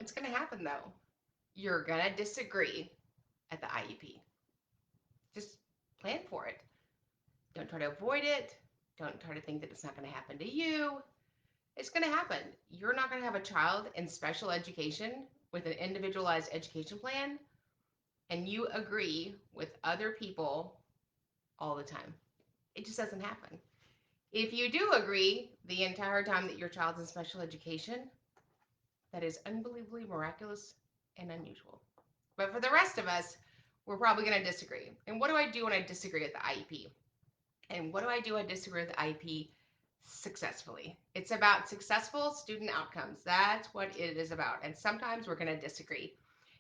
What's going to happen though? You're going to disagree at the IEP. Just plan for it. Don't try to avoid it. Don't try to think that it's not going to happen to you. It's going to happen. You're not going to have a child in special education with an individualized education plan and you agree with other people all the time. It just doesn't happen. If you do agree the entire time that your child's in special education, that is unbelievably miraculous and unusual. But for the rest of us, we're probably going to disagree. And what do I do when I disagree with the IEP? And what do I do when I disagree with the IEP successfully? It's about successful student outcomes. That's what it is about. And sometimes we're going to disagree.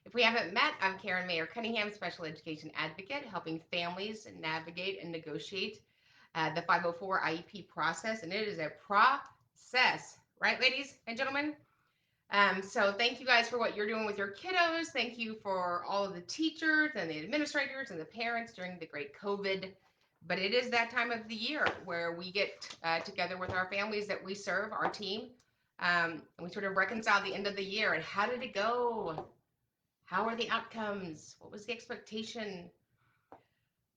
If we haven't met, I'm Karen Mayer Cunningham, special education advocate, helping families navigate and negotiate the 504 IEP process. And it is a process, right, ladies and gentlemen? So thank you guys for what you're doing with your kiddos. Thank you for all of the teachers and the administrators and the parents during the great COVID. But it is that time of the year where we get together with our families that we serve, our team, and we sort of reconcile the end of the year. And how did it go? How are the outcomes? What was the expectation?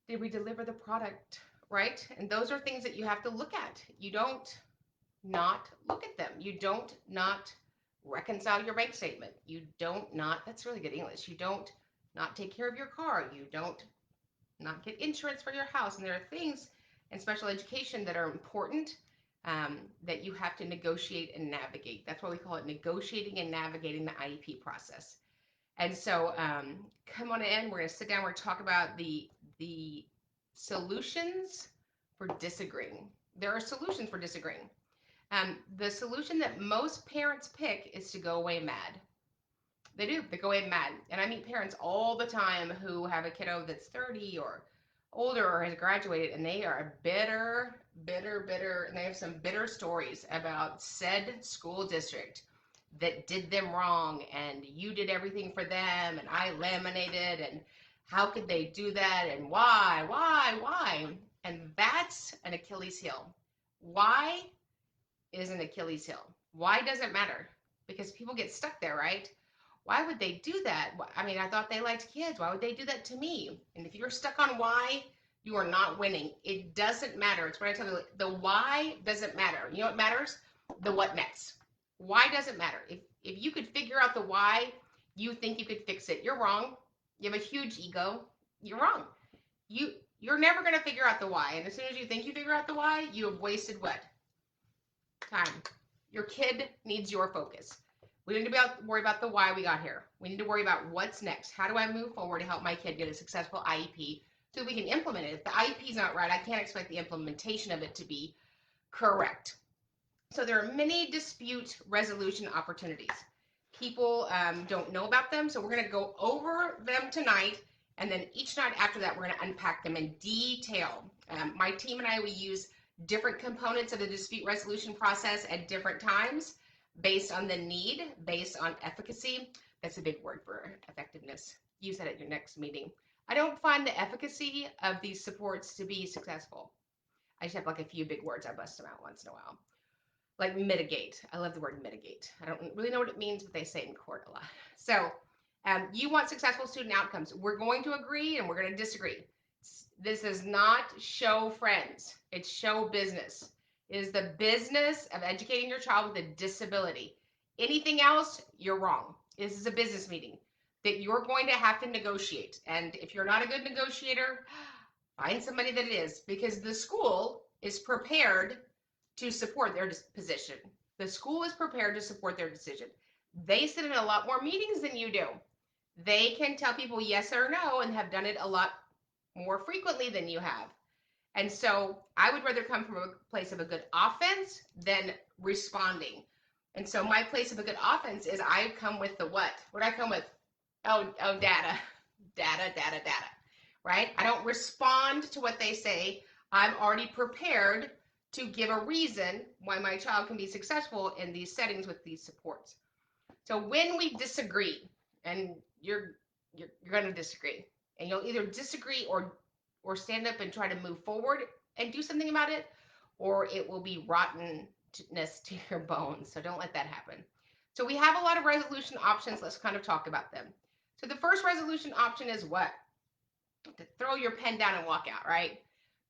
Did we deliver the product, right? And those are things that you have to look at. You don't not look at them. You don't not reconcile your bank statement. You don't not, that's really good English. You don't not take care of your car. You don't not get insurance for your house. And there are things in special education that are important that you have to negotiate and navigate. That's why we call it negotiating and navigating the IEP process. And so come on in, we're going to sit down, we're going to talk about the solutions for disagreeing. There are solutions for disagreeing. The solution that most parents pick is to go away mad. They do, they go away mad. And I meet parents all the time who have a kiddo that's 30 or older or has graduated, and they are bitter, and they have some bitter stories about said school district that did them wrong, and you did everything for them, and I laminated, and how could they do that, and why? And that's an Achilles heel. Why is an Achilles heel? Why does it matter? Because people get stuck there, right? Why would they do that? I mean, I thought they liked kids. Why would they do that to me? And if you're stuck on why, you are not winning. It doesn't matter. It's what I tell you. The why doesn't matter. You know what matters? The what next. Why doesn't matter. If you could figure out the why, you think you could fix it. You're wrong. You have a huge ego. You're wrong. You're never going to figure out the why. And as soon as you think you figure out the why, you have wasted what? Time. Your kid needs your focus. We need to worry about the why we got here. We need to worry about what's next. How do I move forward to help my kid get a successful IEP so we can implement it? If the IEP is not right, I can't expect the implementation of it to be correct. So there are many dispute resolution opportunities. People don't know about them, so we're going to go over them tonight, and then each night after that, we're going to unpack them in detail. My team and I, we use different components of the dispute resolution process at different times based on the need, based on efficacy. That's a big word for effectiveness. Use that at your next meeting. I don't find the efficacy of these supports to be successful. I just have like a few big words. I bust them out once in a while. Like mitigate. I love the word mitigate. I don't really know what it means, but they say it in court a lot. So you want successful student outcomes. We're going to agree and we're going to disagree. This is not show friends. It's show business. It is the business of educating your child with a disability. Anything else, you're wrong. This is a business meeting that you're going to have to negotiate. And if you're not a good negotiator, find somebody that is, because the school is prepared to support their position. The school is prepared to support their decision. They sit in a lot more meetings than you do. They can tell people yes or no and have done it a lot more frequently than you have. And so I would rather come from a place of a good offense than responding. And so my place of a good offense is I come with the what? What do I come with? Oh, data, right? I don't respond to what they say. I'm already prepared to give a reason why my child can be successful in these settings with these supports. So when we disagree, and you're going to disagree, and you'll either disagree or stand up and try to move forward and do something about it, or it will be rottenness to your bones. So don't let that happen. So we have a lot of resolution options. Let's kind of talk about them. So the first resolution option is what? To throw your pen down and walk out, right?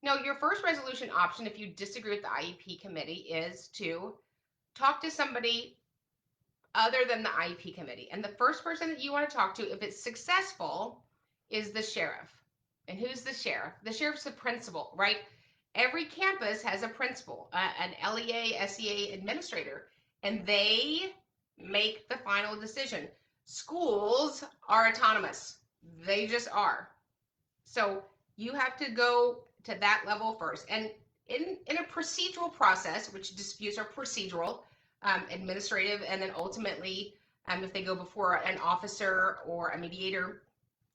No, your first resolution option, if you disagree with the IEP committee, is to talk to somebody other than the IEP committee. And the first person that you want to talk to, if it's successful, is the sheriff. And who's the sheriff? The sheriff's the principal, right? Every campus has a principal, an LEA, SEA administrator, and they make the final decision. Schools are autonomous. They just are. So you have to go to that level first. And in a procedural process, which disputes are procedural, administrative, and then ultimately, if they go before an officer or a mediator,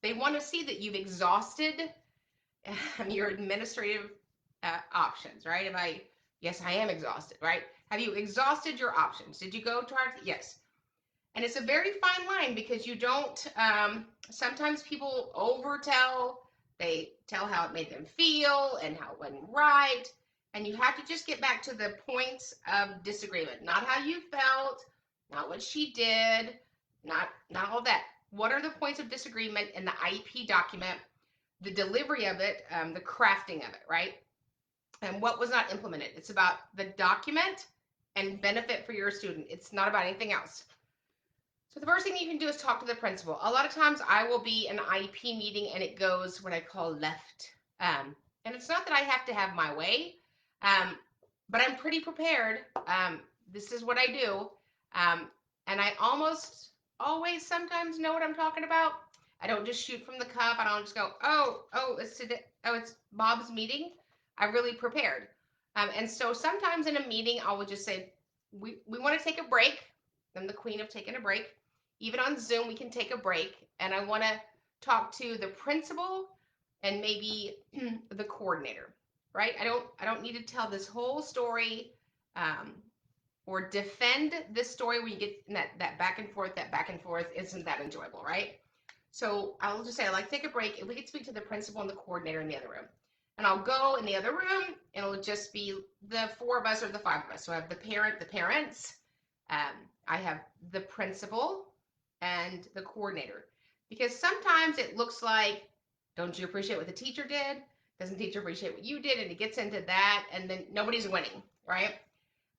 they want to see that you've exhausted your administrative options, right? Yes, I am exhausted, right? Have you exhausted your options? Did you go to yes. And it's a very fine line because you don't, sometimes people overtell, they tell how it made them feel and how it wasn't right. And you have to just get back to the points of disagreement, not how you felt, not what she did, not all that. What are the points of disagreement in the IEP document, the delivery of it, the crafting of it, right? And what was not implemented. It's about the document and benefit for your student. It's not about anything else. So the first thing you can do is talk to the principal. A lot of times I will be in an IEP meeting and it goes what I call left. And it's not that I have to have my way, but I'm pretty prepared. This is what I do. And I almost always sometimes know what I'm talking about. I don't just shoot from the cuff. I don't just go, it's Bob's meeting. I really prepared. And so sometimes in a meeting, I will just say, we want to take a break. I'm the queen of taking a break. Even on Zoom, we can take a break. And I want to talk to the principal and maybe the coordinator, right? I don't need to tell this whole story or defend this story when you get in that back and forth isn't that enjoyable, right? So I'll just say, I like to take a break. If we could speak to the principal and the coordinator in the other room. And I'll go in the other room, and it'll just be the 4 of us or the 5 of us. So I have the parents, I have the principal, and the coordinator. Because sometimes it looks like, don't you appreciate what the teacher did? Doesn't the teacher appreciate what you did? And it gets into that, and then nobody's winning, right?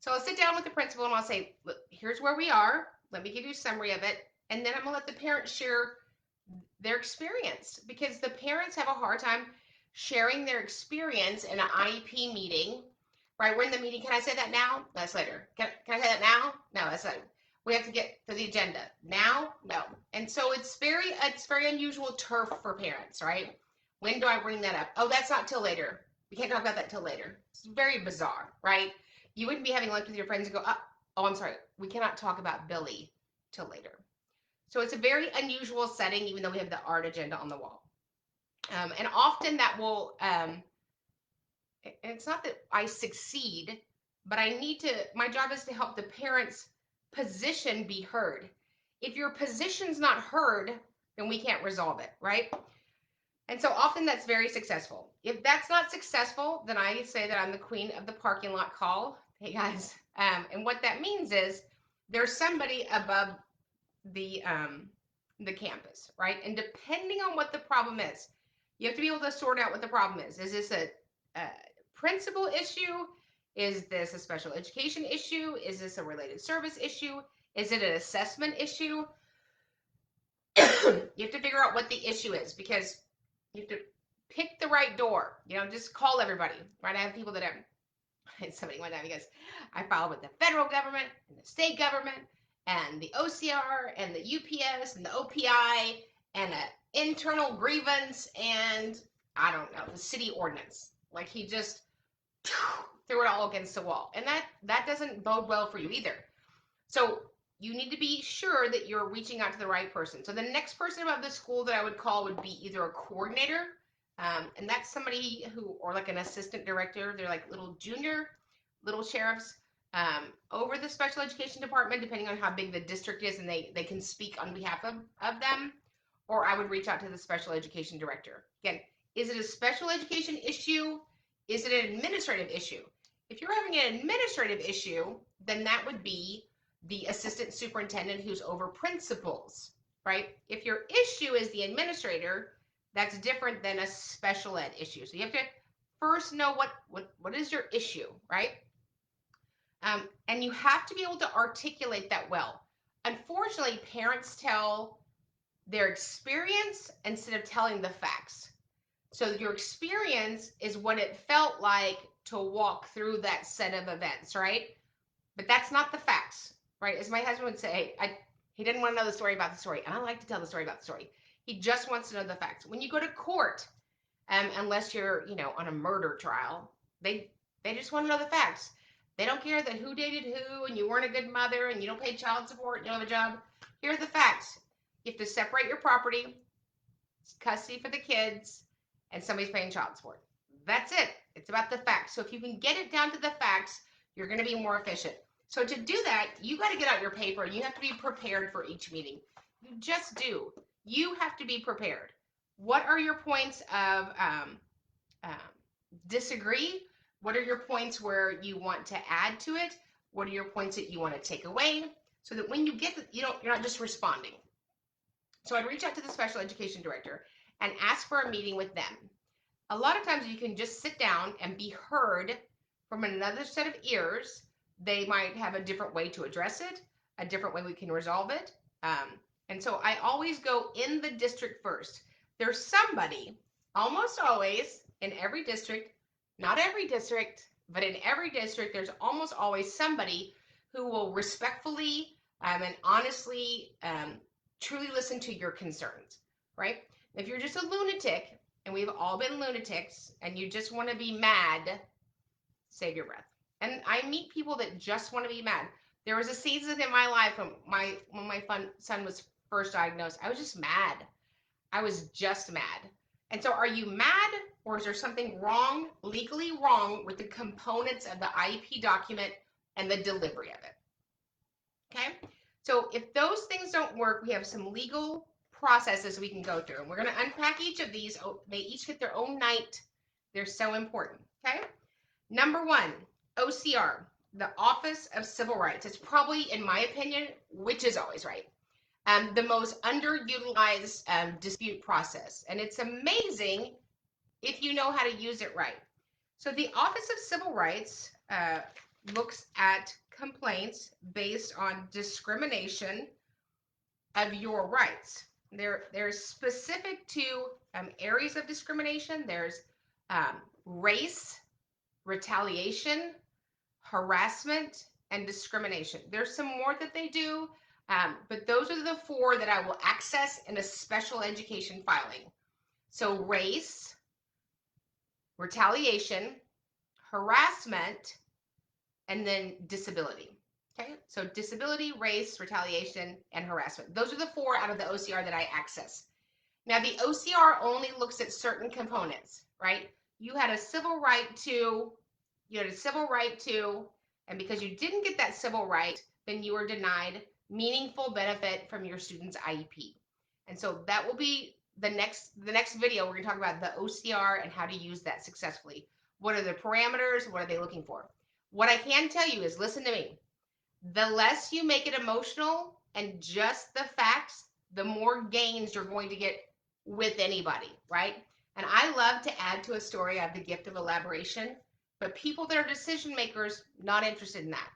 So I'll sit down with the principal, and I'll say, look, here's where we are. Let me give you a summary of it. And then I'm going to let the parents share their experience. Because the parents have a hard time sharing their experience in an IEP meeting, right? We're in the meeting. Can I say that now? That's later. Can I say that now? No, that's later. We have to get to the agenda. Now? No. And so it's very unusual turf for parents, right? When do I bring that up? Oh, that's not till later. We can't talk about that till later. It's very bizarre, right? You wouldn't be having lunch with your friends and go, oh, I'm sorry. We cannot talk about Billy till later. So it's a very unusual setting, even though we have the art agenda on the wall. And often that will, and it's not that I succeed, but my job is to help the parents' position be heard. If your position's not heard, then we can't resolve it, right? And so often that's very successful. If that's not successful, then I say that I'm the queen of the parking lot call. Hey guys, and what that means is there's somebody above the campus, right? And depending on what the problem is, you have to be able to sort out what the problem is. Is this a principal issue? Is this a special education issue? Is this a related service issue? Is it an assessment issue? You have to figure out what the issue is because you have to pick the right door. Just call everybody, right? I have people that somebody one time, because I filed with the federal government and the state government and the OCR and the UPS and the OPI and an internal grievance and I don't know, the city ordinance. Like he just threw it all against the wall. And that doesn't bode well for you either. So you need to be sure that you're reaching out to the right person. So the next person above the school that I would call would be either a coordinator, and that's somebody or like an assistant director. They're like little sheriffs over the special education department, depending on how big the district is, and they can speak on behalf of them. Or I would reach out to the special education director. Again, is it a special education issue? Is it an administrative issue? If you're having an administrative issue, then that would be the assistant superintendent who's over principals, right? If your issue is the administrator, that's different than a special ed issue. So you have to first know what is your issue, right? And you have to be able to articulate that well. Unfortunately, parents tell their experience instead of telling the facts. So your experience is what it felt like to walk through that set of events, right? But that's not the facts, right? As my husband would say, he didn't want to know the story about the story, and I like to tell the story about the story. He just wants to know the facts. When you go to court, unless you're, on a murder trial, they just want to know the facts. They don't care that who dated who, and you weren't a good mother, and you don't pay child support, and you don't have a job. Here are the facts. You have to separate your property, custody for the kids, and somebody's paying child support. That's it. It's about the facts. So if you can get it down to the facts, you're going to be more efficient. So to do that, you got to get out your paper, and you have to be prepared for each meeting. You just do. You have to be prepared. What are your points of disagree? What are your points where you want to add to it? What are your points that you want to take away? So that when you get, you're not just responding. So I'd reach out to the special education director and ask for a meeting with them. A lot of times you can just sit down and be heard from another set of ears. They might have a different way to address it, a different way we can resolve it. And so I always go in the district first. There's somebody, almost always, in every district, not every district, but in every district, there's almost always somebody who will respectfully and honestly truly listen to your concerns, right? If you're just a lunatic, and we've all been lunatics, and you just want to be mad, save your breath. And I meet people that just want to be mad. There was a season in my life when my son was first diagnosed. I was just mad. I was just mad. And so are you mad, or is there something wrong, legally wrong, with the components of the IEP document and the delivery of it? Okay? So if those things don't work, we have some legal processes we can go through. And we're going to unpack each of these. They each get their own night. They're so important. Okay? Number one, OCR, the Office of Civil Rights. It's probably, in my opinion, which is always right, the most underutilized dispute process. And it's amazing if you know how to use it right. So the Office of Civil Rights looks at complaints based on discrimination of your rights. They're specific to areas of discrimination. There's race, retaliation, harassment, and discrimination. There's some more that they do, but those are the four that I will access in a special education filing. So race, retaliation, harassment, and then disability. Okay, so disability, race, retaliation, and harassment. Those are the four out of the OCR that I access. Now, the OCR only looks at certain components, right? You had a civil right to, and because you didn't get that civil right, then you were denied meaningful benefit from your student's IEP. And so that will be the next video. We're going to talk about the OCR and how to use that successfully. What are the parameters? What are they looking for? What I can tell you is, listen to me. The less you make it emotional and just the facts, the more gains you're going to get with anybody, right? And I love to add to a story. I have the gift of elaboration, but people that are decision makers, not interested in that.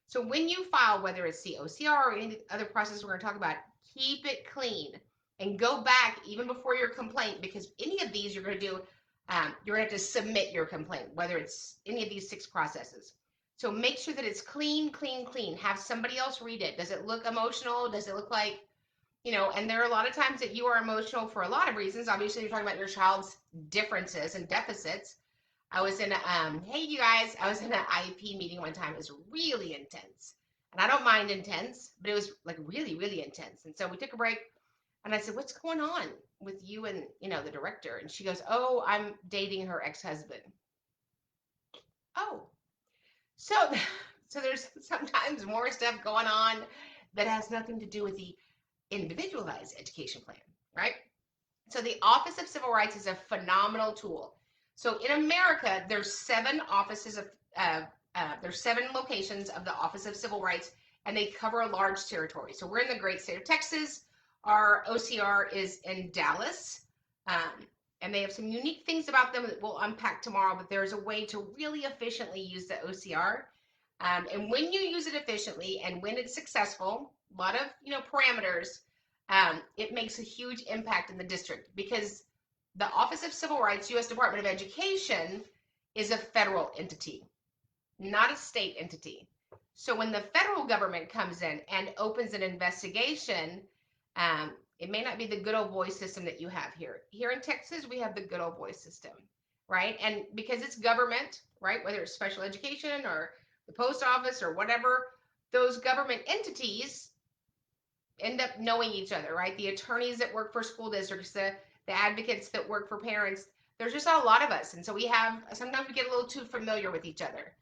So when you file, whether it's the OCR or any other process we're going to talk about, keep it clean and go back even before your complaint, because any of these you're going to do, you're going to have to submit your complaint, whether it's any of these 6 processes. So make sure that it's clean, clean, clean. Have somebody else read it. Does it look emotional? Does it look like, and there are a lot of times that you are emotional for a lot of reasons. Obviously, you're talking about your child's differences and deficits. I was in hey, you guys, I was in an IEP meeting one time. It was really intense. And I don't mind intense, but it was like really, really intense. And so we took a break, and I said, what's going on with you and, the director? And she goes, oh, I'm dating her ex-husband. Oh. So there's sometimes more stuff going on that has nothing to do with the individualized education plan, right? So the Office of Civil Rights is a phenomenal tool. So in America, there's 7 offices of, there's 7 locations of the Office of Civil Rights, and they cover a large territory. So we're in the great state of Texas. Our OCR is in Dallas, and they have some unique things about them that we'll unpack tomorrow, but there's a way to really efficiently use the OCR. And when you use it efficiently and when it's successful, a lot of parameters, it makes a huge impact in the district, because the Office of Civil Rights, U.S. Department of Education, is a federal entity, not a state entity. So when the federal government comes in and opens an investigation, it may not be the good old boy system that you have here. Here in Texas, we have the good old boy system, right? And because it's government, right, whether it's special education or the post office or whatever, those government entities end up knowing each other, right? The attorneys that work for school districts, the advocates that work for parents, there's just a lot of us. And so sometimes we get a little too familiar with each other.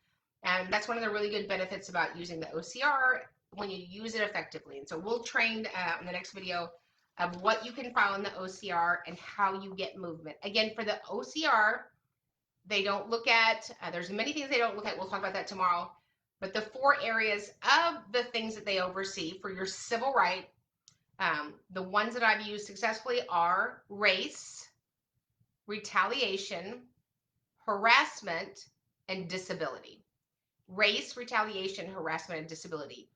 And that's one of the really good benefits about using the OCR when you use it effectively. And so we'll train in the next video of what you can file in the OCR and how you get movement. Again, for the OCR, they don't look at, there's many things they don't look at. We'll talk about that tomorrow. But the 4 areas of the things that they oversee for your civil right, the ones that I've used successfully are race, retaliation, harassment, and disability. Race, retaliation, harassment, and disability.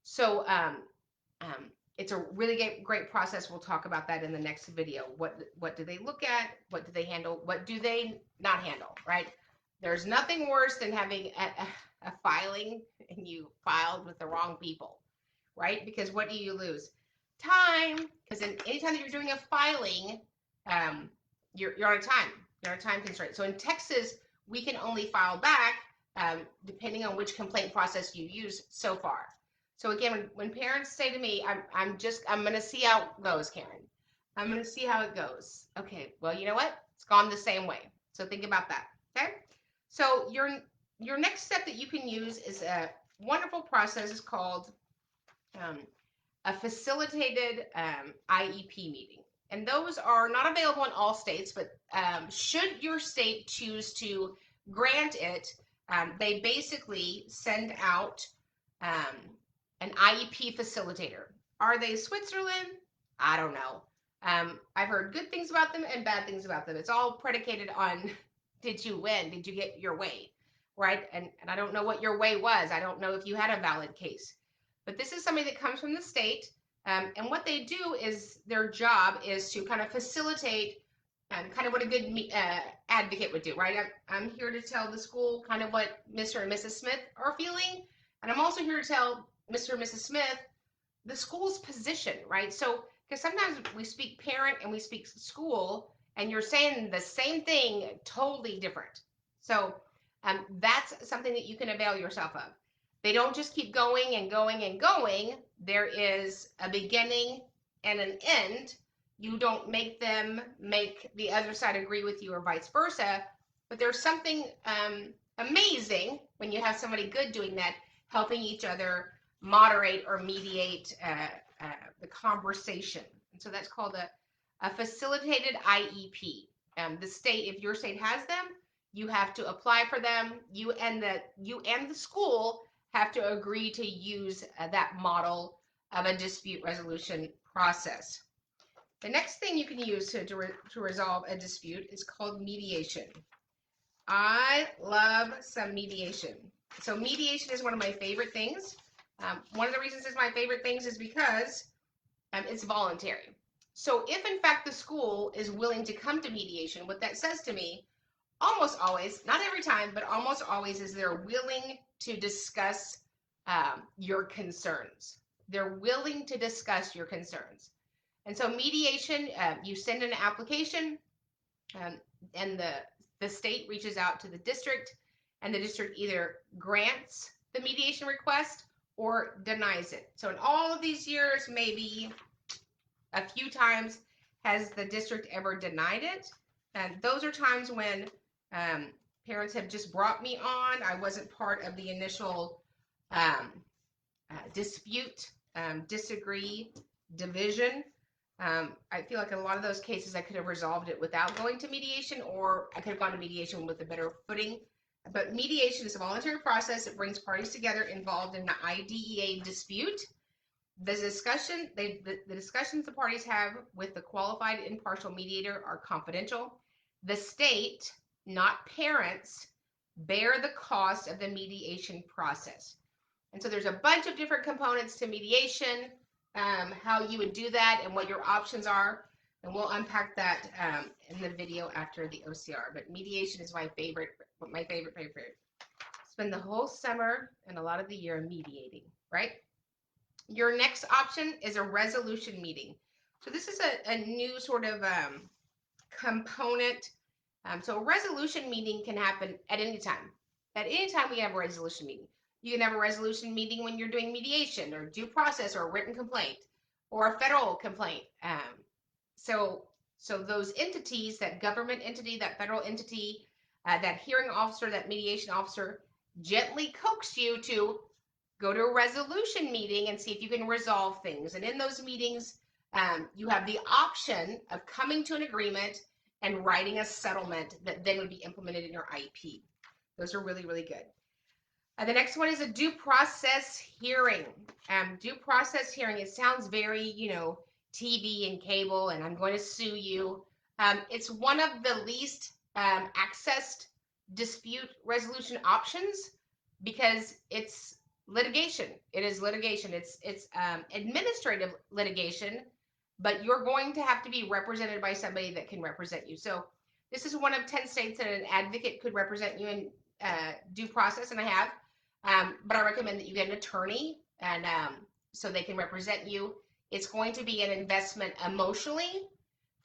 So it's a really great process. We'll talk about that in the next video. What do they look at? What do they handle? What do they not handle, right? There's nothing worse than having a filing and you filed with the wrong people, right? Because what do you lose? Time. Because anytime that you're doing a filing, you're on a time. You're on a time constraint. So in Texas, we can only file back depending on which complaint process you use so far. So again, when parents say to me, I'm going to see how it goes, Karen. I'm going to see how it goes. Okay, well, you know what? It's gone the same way. So think about that, okay? So your next step that you can use is a wonderful process. It's called a facilitated IEP meeting. And those are not available in all states, but should your state choose to grant it, they basically send out an IEP facilitator. Are they Switzerland? I don't know. I've heard good things about them and bad things about them. It's all predicated on, did you win? Did you get your way? Right? And I don't know what your way was. I don't know if you had a valid case. But this is somebody that comes from the state. And what they do is their job is to kind of facilitate kind of what a good advocate would do, right? I'm here to tell the school kind of what Mr. and Mrs. Smith are feeling. And I'm also here to tell Mr. and Mrs. Smith the school's position, right? So, because sometimes we speak parent and we speak school, and you're saying the same thing, totally different. So that's something that you can avail yourself of. They don't just keep going and going and going. There is a beginning and an end. You don't make them make the other side agree with you or vice versa. But there's something amazing when you have somebody good doing that, helping each other moderate or mediate the conversation. And so that's called a facilitated IEP. The state, if your state has them, you have to apply for them. You and the school have to agree to use that model of a dispute resolution process. The next thing you can use to resolve a dispute is called mediation. I love some mediation. So mediation is one of my favorite things. One of the reasons it's my favorite things is because it's voluntary. So if in fact the school is willing to come to mediation, what that says to me, almost always, not every time, but almost always, is they're willing to discuss your concerns. They're willing to discuss your concerns. And so mediation, you send an application and the state reaches out to the district, and the district either grants the mediation request or denies it. So in all of these years, maybe a few times has the district ever denied it. And those are times when parents have just brought me on. I wasn't part of the initial dispute, disagree, division. I feel like in a lot of those cases I could have resolved it without going to mediation, or I could have gone to mediation with a better footing. But mediation is a voluntary process. It brings parties together involved in an IDEA dispute. The discussions the parties have with the qualified impartial mediator are confidential. The state, not parents, bear the cost of the mediation process. And so there's a bunch of different components to mediation, how you would do that and what your options are. And we'll unpack that in the video after the OCR. But mediation is my favorite. Spend the whole summer and a lot of the year mediating, right? Your next option is a resolution meeting. So this is a new sort of component. So a resolution meeting can happen at any time. At any time we have a resolution meeting. You can have a resolution meeting when you're doing mediation or due process or a written complaint or a federal complaint. So those entities, that government entity, that federal entity, that hearing officer, that mediation officer, gently coax you to go to a resolution meeting and see if you can resolve things. And in those meetings, you have the option of coming to an agreement and writing a settlement that then would be implemented in your IEP. Those are really, really good. The next one is a due process hearing. Due process hearing, it sounds very, TV and cable, and I'm going to sue you. It's one of the least accessed dispute resolution options because it's litigation. It is litigation. It's administrative litigation, but you're going to have to be represented by somebody that can represent you. So this is one of 10 states that an advocate could represent you in due process, and I have. But I recommend that you get an attorney, and so they can represent you. It's going to be an investment emotionally,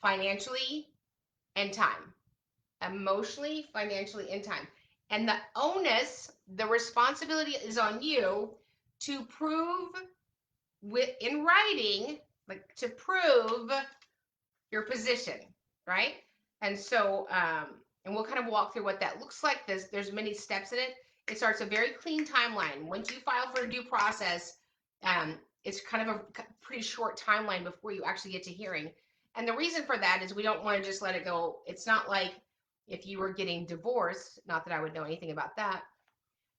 financially, and time. Emotionally, financially, and time. And the onus, the responsibility is on you to prove in writing, like to prove your position, right? And so, and we'll kind of walk through what that looks like. There's many steps in it. It starts a very clean timeline. Once you file for a due process, it's kind of a pretty short timeline before you actually get to hearing. And the reason for that is we don't want to just let it go. It's not like if you were getting divorced, not that I would know anything about that.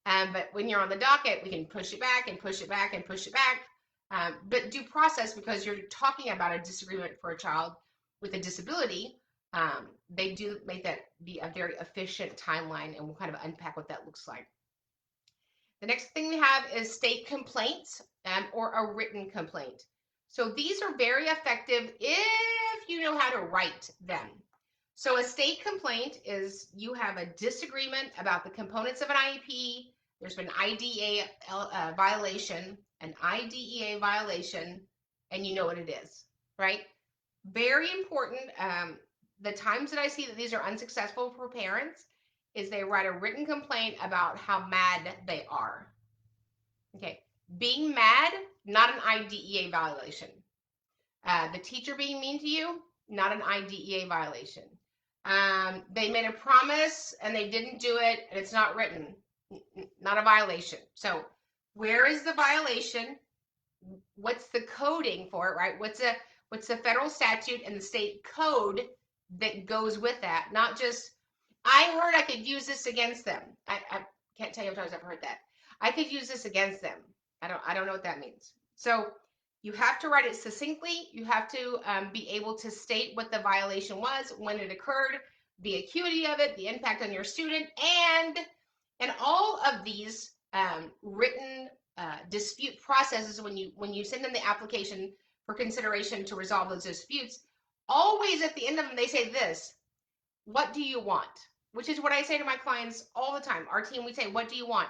But when you're on the docket, we can push it back and push it back and push it back. But due process, because you're talking about a disagreement for a child with a disability, they do make that be a very efficient timeline, and we'll kind of unpack what that looks like. The next thing we have is state complaints or a written complaint. So these are very effective if you know how to write them. So a state complaint is you have a disagreement about the components of an IEP. There's been IDEA violation, an IDEA violation, and you know what it is, right? Very important. The times that I see that these are unsuccessful for parents is they write a written complaint about how mad they are. Okay, being mad, not an IDEA violation. The teacher being mean to you, not an IDEA violation. They made a promise and they didn't do it and it's not written, not a violation. So where is the violation? What's the coding for it, right? What's the federal statute and the state code that goes with that? Not just, I heard I could use this against them. I can't tell you how many times I've heard that. I could use this against them. I don't know what that means. So you have to write it succinctly. You have to be able to state what the violation was, when it occurred, the acuity of it, the impact on your student, and all of these written dispute processes when you send in the application for consideration to resolve those disputes. Always at the end of them, they say this: what do you want? Which is what I say to my clients all the time. Our team, we say, what do you want?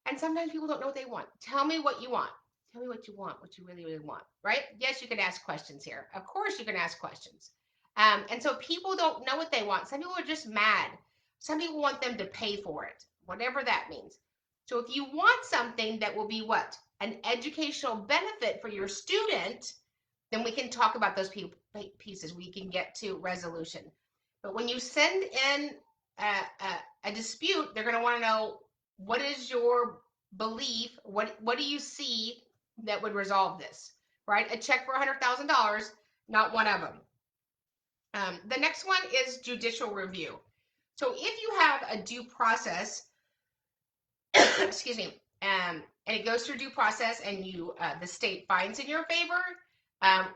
And sometimes people don't know what they want. Tell me what you want. Tell me what you want, what you really, really want, right? Yes, you can ask questions here. Of course you can ask questions. And so people don't know what they want. Some people are just mad. Some people want them to pay for it, whatever that means. So if you want something that will be what? An educational benefit for your student, then we can talk about those pieces. We can get to resolution. But when you send in a dispute, they're going to want to know, what is your belief? What do you see that would resolve this, right? A check for $100,000, not one of them. The next one is judicial review. So if you have a due process, excuse me, and it goes through due process, and you the state finds in your favor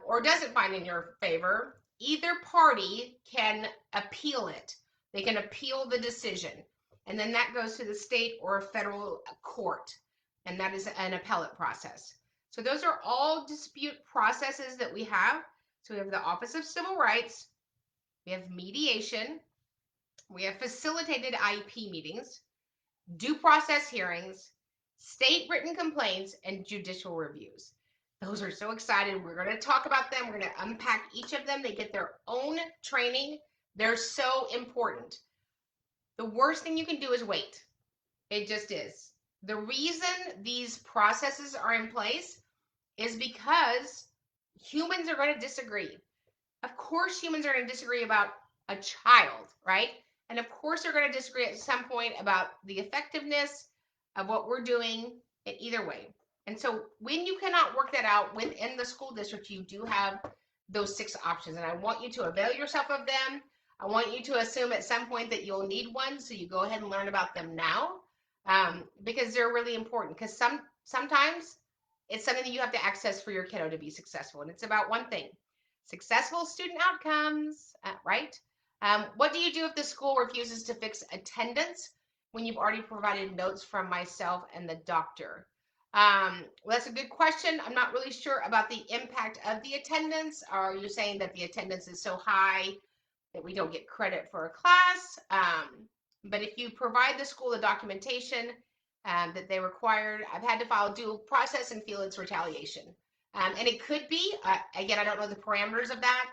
or doesn't find in your favor, either party can appeal it. They can appeal the decision, and then that goes to the state or federal court, and that is an appellate process. So those are all dispute processes that we have. So we have the Office of Civil Rights, we have mediation, we have facilitated IEP meetings, due process hearings, state written complaints, and judicial reviews. Those are so excited. We're going to talk about them. We're going to unpack each of them. They get their own training. They're so important. The worst thing you can do is wait. It just is. The reason these processes are in place is because humans are going to disagree. Of course, humans are going to disagree about a child, right? And of course, they're going to disagree at some point about the effectiveness of what we're doing in either way. And so when you cannot work that out within the school district, you do have those 6 options. And I want you to avail yourself of them. I want you to assume at some point that you'll need one. So you go ahead and learn about them now because they're really important. Because sometimes it's something that you have to access for your kiddo to be successful. And it's about one thing: successful student outcomes, right? What do you do if the school refuses to fix attendance when you've already provided notes from myself and the doctor? Well, that's a good question. I'm not really sure about the impact of the attendance. Are you saying that the attendance is so high that we don't get credit for a class? But if you provide the school the documentation that they required, I've had to file due process and feel it's retaliation. And it could be, again, I don't know the parameters of that.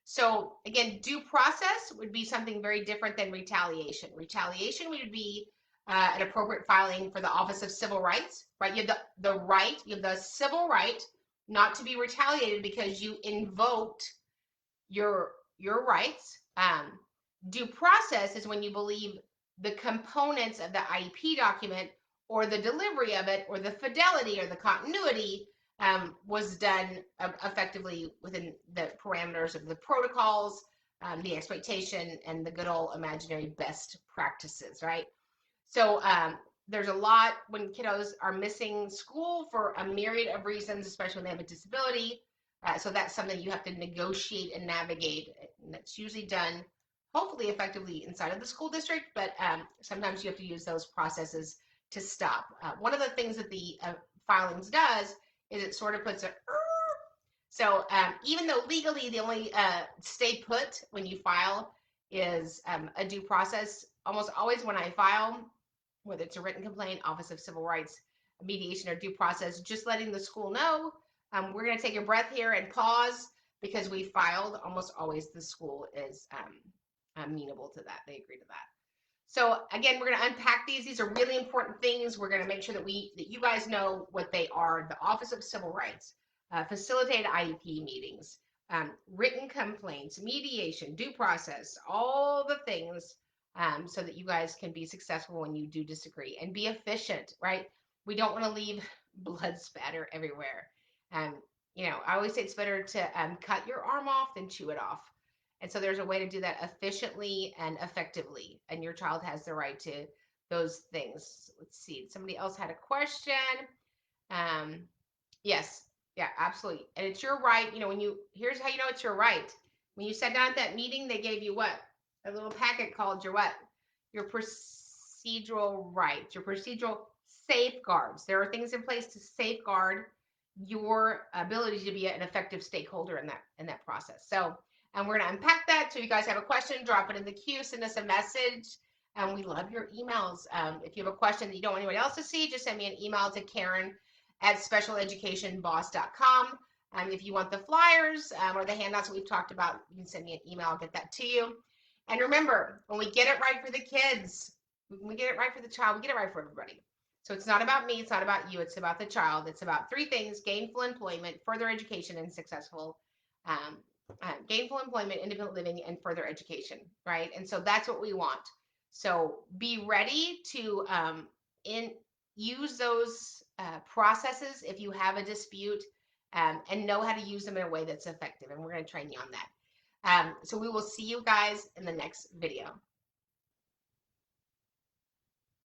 So again, due process would be something very different than retaliation. Retaliation would be an appropriate filing for the Office of Civil Rights, right? You have the right, you have the civil right not to be retaliated because you invoked your rights. Due process is when you believe the components of the IEP document or the delivery of it or the fidelity or the continuity was done effectively within the parameters of the protocols, the expectation, and the good old imaginary best practices, right? So there's a lot when kiddos are missing school for a myriad of reasons, especially when they have a disability. So that's something you have to negotiate and navigate. And that's usually done hopefully effectively inside of the school district, but sometimes you have to use those processes to stop. One of the things that the filings does is it sort of puts a so even though legally the only stay put when you file is a due process, almost always when I file, whether it's a written complaint, Office of Civil Rights, mediation, or due process, just letting the school know, we're going to take a breath here and pause because we filed. Almost always the school is amenable to that. They agree to that. So again, we're going to unpack these. These are really important things. We're going to make sure that you guys know what they are. The Office of Civil Rights, facilitated IEP meetings, written complaints, mediation, due process, all the things so that you guys can be successful when you do disagree and be efficient, right? We don't want to leave blood spatter everywhere. You know, I always say it's better to cut your arm off than chew it off. And so there's a way to do that efficiently and effectively. And your child has the right to those things. Let's see. Somebody else had a question. Yes. Yeah, absolutely. And it's your right. You know, here's how you know it's your right. When you sat down at that meeting, they gave you what? A little packet called your what? Your procedural rights, your procedural safeguards. There are things in place to safeguard your ability to be an effective stakeholder in that process. So, and we're going to unpack that. So you guys have a question, drop it in the queue, send us a message. And we love your emails. If you have a question that you don't want anyone else to see, just send me an email to Karen@specialeducationboss.com. If you want the flyers or the handouts that we've talked about, you can send me an email. I'll get that to you. And remember, when we get it right for the kids, when we get it right for the child, we get it right for everybody. So it's not about me. It's not about you. It's about the child. It's about 3 things: gainful employment, further education, and successful gainful employment, independent living, and further education, right? And so that's what we want. So be ready to use those processes if you have a dispute and know how to use them in a way that's effective. And we're going to train you on that. So we will see you guys in the next video.